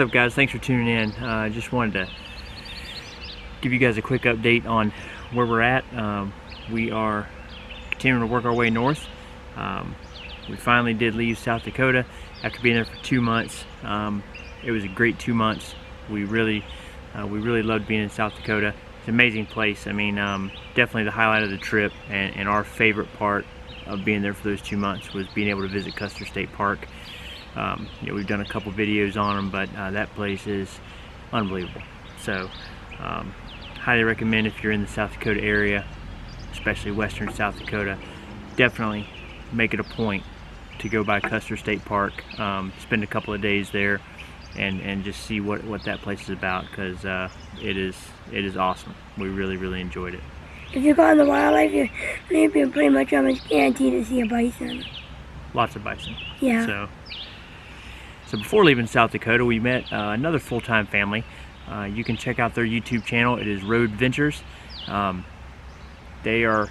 up, guys? Thanks for tuning in. Just wanted to give you guys a quick update on where we're at. We are continuing to work our way north. We finally did leave South Dakota after being there for 2 months. It was a great 2 months. We really loved being in South Dakota. It's an amazing place. I mean, definitely the highlight of the trip, and our favorite part of being there for those 2 months was being able to visit Custer State Park. We've done a couple videos on them, but that place is unbelievable. So highly recommend, if you're in the South Dakota area, especially western South Dakota, definitely make it a point to go by Custer State Park, spend a couple of days there, and just see what that place is about, because it is awesome. We really enjoyed it. If you go on the wildlife, you're pretty much almost guaranteed to see a bison. Lots of bison. Yeah. So before leaving South Dakota, we met another full-time family. You can check out their YouTube channel. It is Road Ventures. They are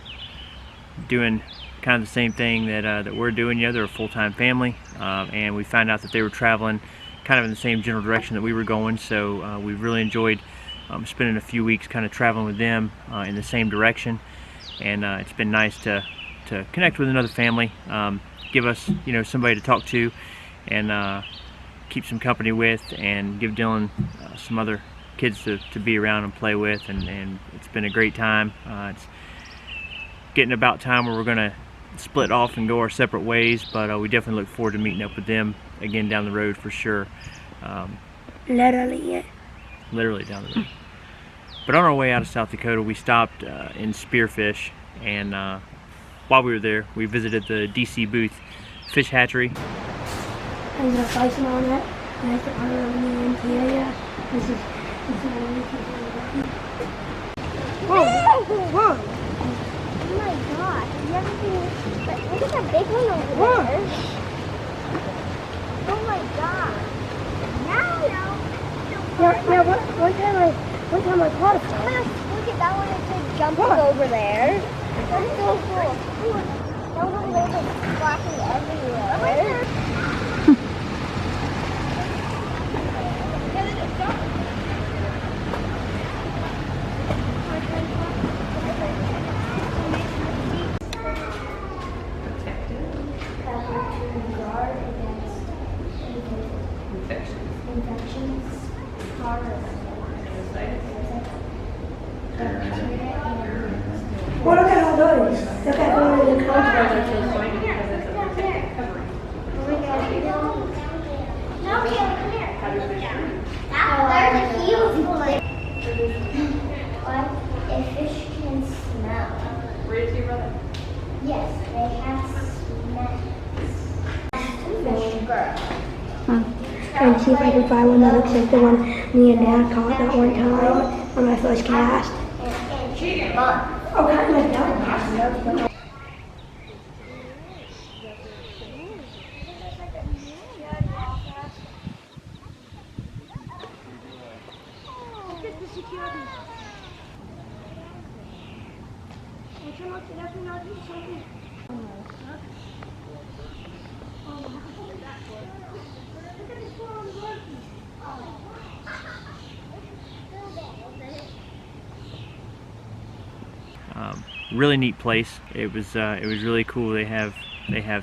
doing kind of the same thing that we're doing. They're a full-time family, and we found out that they were traveling kind of in the same general direction that we were going. So we really enjoyed spending a few weeks kind of traveling with them in the same direction, and it's been nice to connect with another family, give us somebody to talk to, and keep some company with, and give Dylan some other kids to be around and play with, and it's been a great time. It's getting about time where we're going to split off and go our separate ways, but we definitely look forward to meeting up with them again down the road for sure. Literally, yeah. Literally down the road. But on our way out of South Dakota, we stopped in Spearfish, and while we were there, we visited the DC Booth Fish Hatchery. There's a bison on it, and that's the part of the interior. This is whoa! Whoa! Oh my god, have you ever seen, look at that big one over there. Oh my god. Yeah, one time I caught a fish. Look at that one, it's like jumping over there. That's so cool. That one over there is like splashing everywhere. Well, look at all those. Look at all the colors. There's a huge one. A fish can smell. Where is your brother? Yes, they have smells. Fish girl. Trying to see if I can find one that looks like the one me and Dad caught that one time on my first cast. Oh, kind of like that one. Really neat place. It was really cool. They have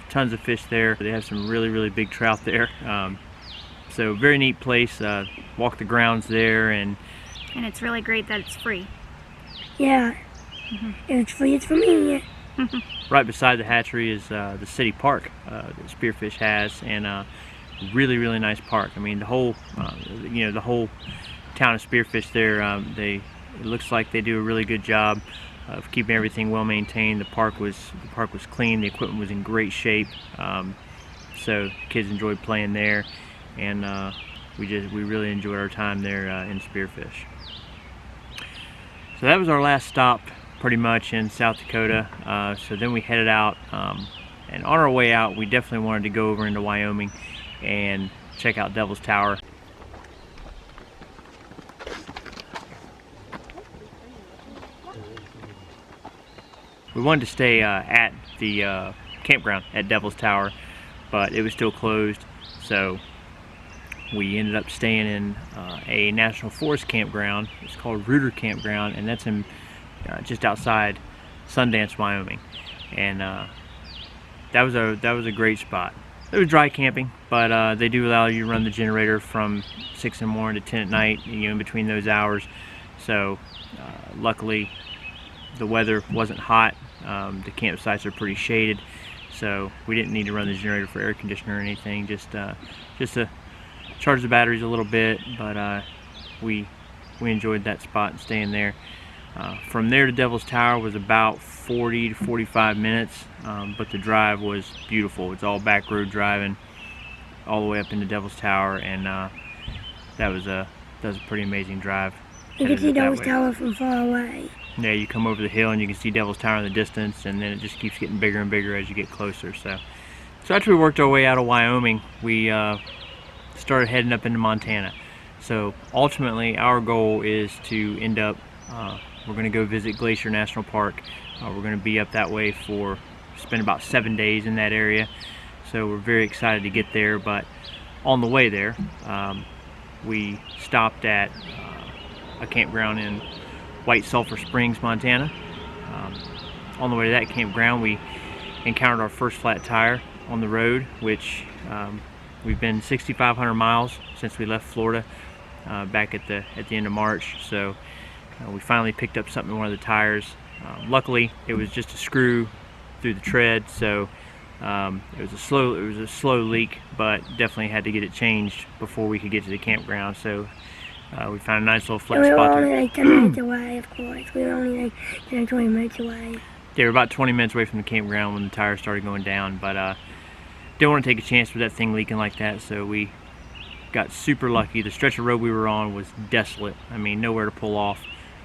tons of fish there. They have some really big trout there. So very neat place. Walk the grounds there, and it's really great that it's free. Yeah. If it's free, it's for me. Right beside the hatchery is the city park that Spearfish has, and really nice park. I mean, the whole the whole town of Spearfish there. It looks like they do a really good job of keeping everything well maintained. The park was clean. The equipment was in great shape. So the kids enjoyed playing there, and we really enjoyed our time there in Spearfish. So that was our last stop, pretty much, in South Dakota. So then we headed out, and on our way out, we definitely wanted to go over into Wyoming and check out Devil's Tower. We wanted to stay at the campground at Devil's Tower, but it was still closed, so we ended up staying in a national forest campground. It's called Rooter Campground, and that's in just outside Sundance, Wyoming. And that was a great spot. It was dry camping, but they do allow you to run the generator from 6 in the morning to 10 at night, in between those hours. So luckily the weather wasn't hot. The campsites are pretty shaded, so we didn't need to run the generator for air conditioner or anything, just to charge the batteries a little bit. But we enjoyed that spot and staying there. From there to Devil's Tower was about 40 to 45 minutes, but the drive was beautiful. It's all back road driving all the way up into Devil's Tower, and that was a pretty amazing drive. You can see Devil's Tower from far away. Yeah, you come over the hill and you can see Devil's Tower in the distance, and then it just keeps getting bigger and bigger as you get closer. So after we worked our way out of Wyoming, we started heading up into Montana. So ultimately our goal is to end up, we're going to go visit Glacier National Park. We're going to be up that way spend about 7 days in that area. So we're very excited to get there, but on the way there, we stopped at a campground in White Sulphur Springs, Montana. On the way to that campground, we encountered our first flat tire on the road, which we've been 6,500 miles since we left Florida back at the end of March. So we finally picked up something in one of the tires. Luckily, it was just a screw through the tread, so it was a slow leak, but definitely had to get it changed before we could get to the campground. So we found a nice little flat spot. We were only like 10 minutes away, of course. We were only like 10 or 20 minutes away. They were about 20 minutes away from the campground when the tires started going down, but didn't want to take a chance with that thing leaking like that, so we got super lucky. The stretch of road we were on was desolate. I mean, nowhere to pull off,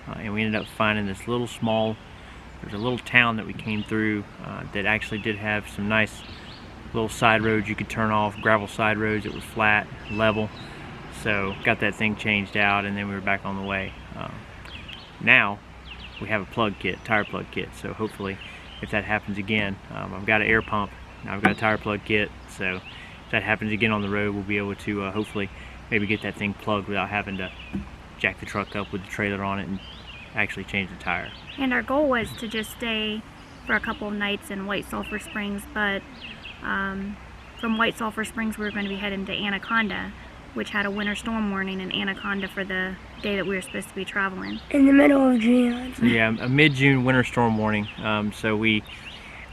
and we ended up finding this there's a little town that we came through that actually did have some nice little side roads you could turn off, gravel side roads that were flat, level. So got that thing changed out, and then we were back on the way. Now we have a plug kit, tire plug kit, so hopefully if that happens again, I've got an air pump, now I've got a tire plug kit, so if that happens again on the road, we'll be able to hopefully maybe get that thing plugged without having to jack the truck up with the trailer on it and actually change the tire. And our goal was to just stay for a couple of nights in White Sulphur Springs, but from White Sulphur Springs we were going to be heading to Anaconda, which had a winter storm warning in Anaconda for the day that we were supposed to be traveling. In the middle of June. So yeah, a mid-June winter storm warning. So we're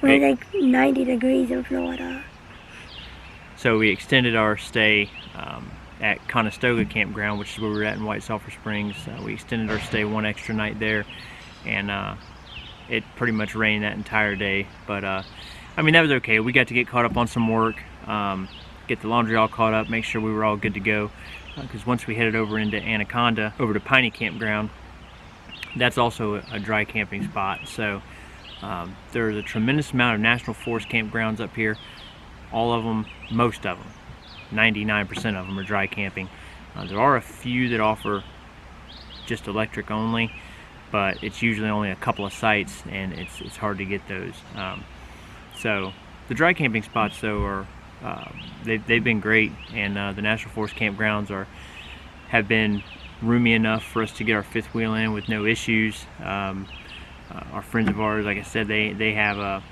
like 90 degrees in Florida. So we extended our stay at Conestoga Campground, which is where we were at in White Sulphur Springs. We extended our stay one extra night there, and it pretty much rained that entire day. But I mean, that was okay. We got to get caught up on some work, get the laundry all caught up, make sure we were all good to go. Because once we headed over into Anaconda, over to Piney Campground, that's also a dry camping spot. So there's a tremendous amount of national forest campgrounds up here. All of them, most of them, 99% of them are dry camping. There are a few that offer just electric only, but it's usually only a couple of sites, and it's hard to get those. So the dry camping spots, though, are they've been great, and the national forest campgrounds have been roomy enough for us to get our fifth wheel in with no issues. Our friends of ours, like I said, they have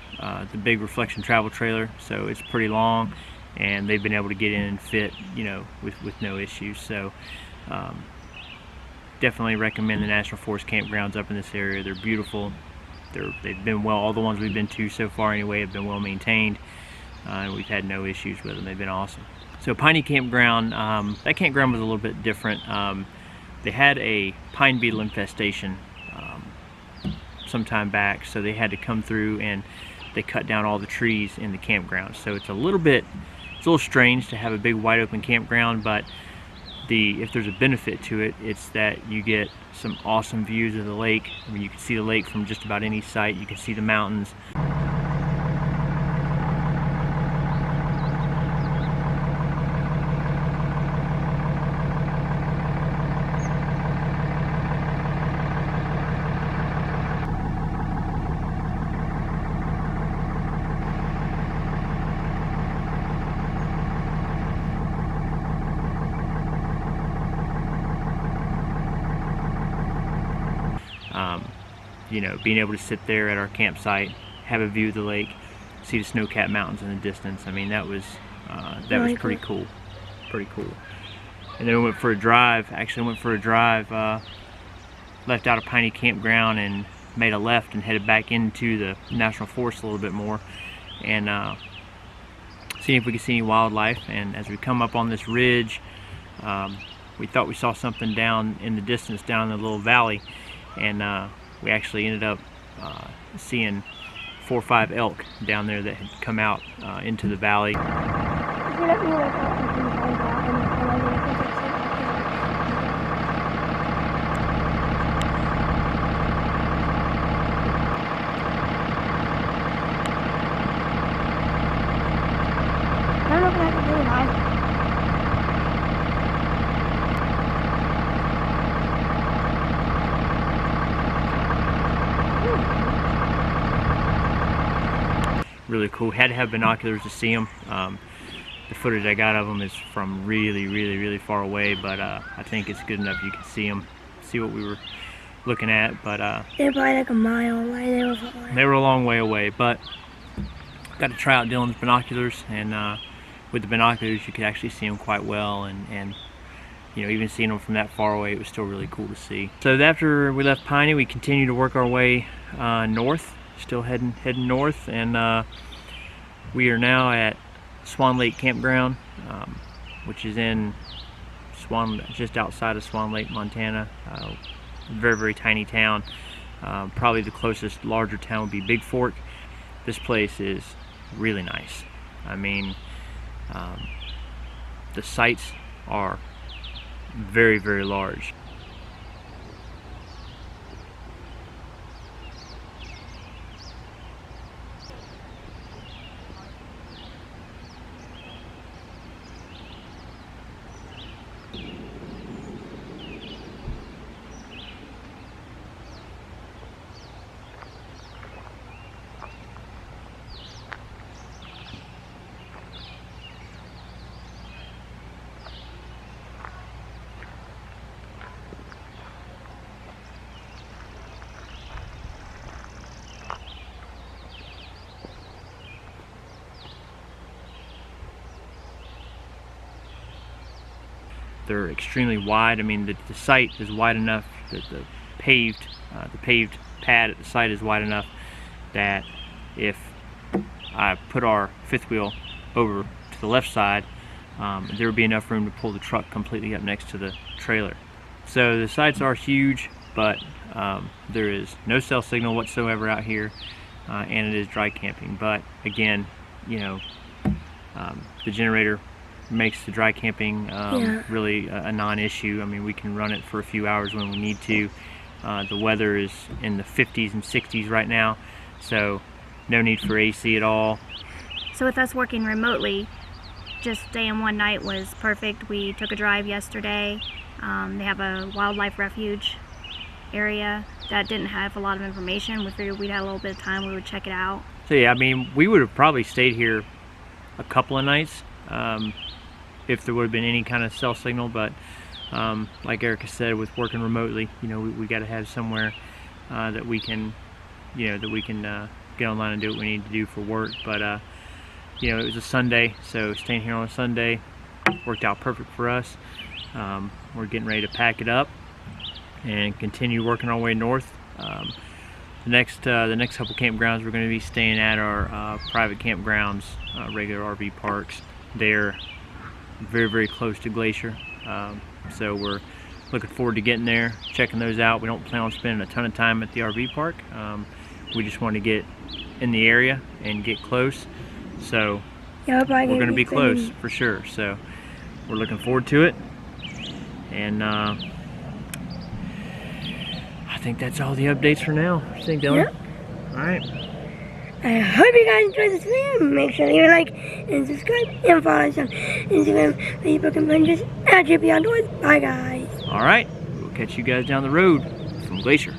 the big reflection travel trailer, so it's pretty long, and they've been able to get in and fit, with no issues. So definitely recommend the national forest campgrounds up in this area. They're beautiful. They've been all the ones we've been to so far anyway have been well maintained, and we've had no issues with them. They've been awesome. So Piney Campground, that campground was a little bit different. They had a pine beetle infestation some time back, so they had to come through and they cut down all the trees in the campground. So it's a little strange to have a big wide open campground, but if there's a benefit to it, it's that you get some awesome views of the lake. I mean, you can see the lake from just about any site. You can see the mountains. you know, being able to sit there at our campsite, have a view of the lake, see the snow-capped mountains in the distance. I mean, that was pretty cool. Pretty cool. And then we went for a drive. Actually went for a drive, left out of Piney Campground and made a left and headed back into the National Forest a little bit more, and seeing if we could see any wildlife. And as we come up on this ridge, we thought we saw something down in the distance, down in the little valley, and we actually ended up seeing 4 or 5 elk down there that had come out into the valley. Really cool. Had to have binoculars to see them. The footage I got of them is from really far away, but I think it's good enough you can see them, see what we were looking at. But they're probably like a mile away. They were a long way away, but got to try out Dylan's binoculars, and with the binoculars you could actually see them quite well, and you know, even seeing them from that far away, it was still really cool to see. So after we left Piney, we continued to work our way north, still heading north, and we are now at Swan Lake Campground, which is in just outside of Swan Lake, Montana. Very tiny town. Probably the closest larger town would be Big Fork. This place is really nice. I mean, the sites are very large. They're extremely wide. I mean, the site is wide enough that the paved pad at the site is wide enough that if I put our fifth wheel over to the left side, there would be enough room to pull the truck completely up next to the trailer. So the sites are huge, but there is no cell signal whatsoever out here, and it is dry camping. But again, you know, the generator makes the dry camping really a non-issue. I mean, we can run it for a few hours when we need to. The weather is in the 50s and 60s right now, so no need for AC at all. So with us working remotely, just staying one night was perfect. We took a drive yesterday. They have a wildlife refuge area that didn't have a lot of information. We figured we'd have a little bit of time, we would check it out. So yeah, I mean, we would have probably stayed here a couple of nights if there would have been any kind of cell signal, but like Erica said, with working remotely, you know, we got to have somewhere that we can, you know, get online and do what we need to do for work. But you know, it was a Sunday, so staying here on a Sunday worked out perfect for us. We're getting ready to pack it up and continue working our way north. The next couple campgrounds we're going to be staying at are private campgrounds, regular RV parks. They're very close to Glacier, so we're looking forward to getting there, checking those out. We don't plan on spending a ton of time at the RV park. We just want to get in the area and get close, so we're going to be close for sure. So we're looking forward to it, and I think that's all the updates for now. What do you think, Dylan? Yep. All right. I hope you guys enjoyed this video. Make sure to leave a like and subscribe, and follow us on Instagram, Facebook, and Pinterest at JP Outdoors. Bye, guys. All right. We'll catch you guys down the road from Glacier.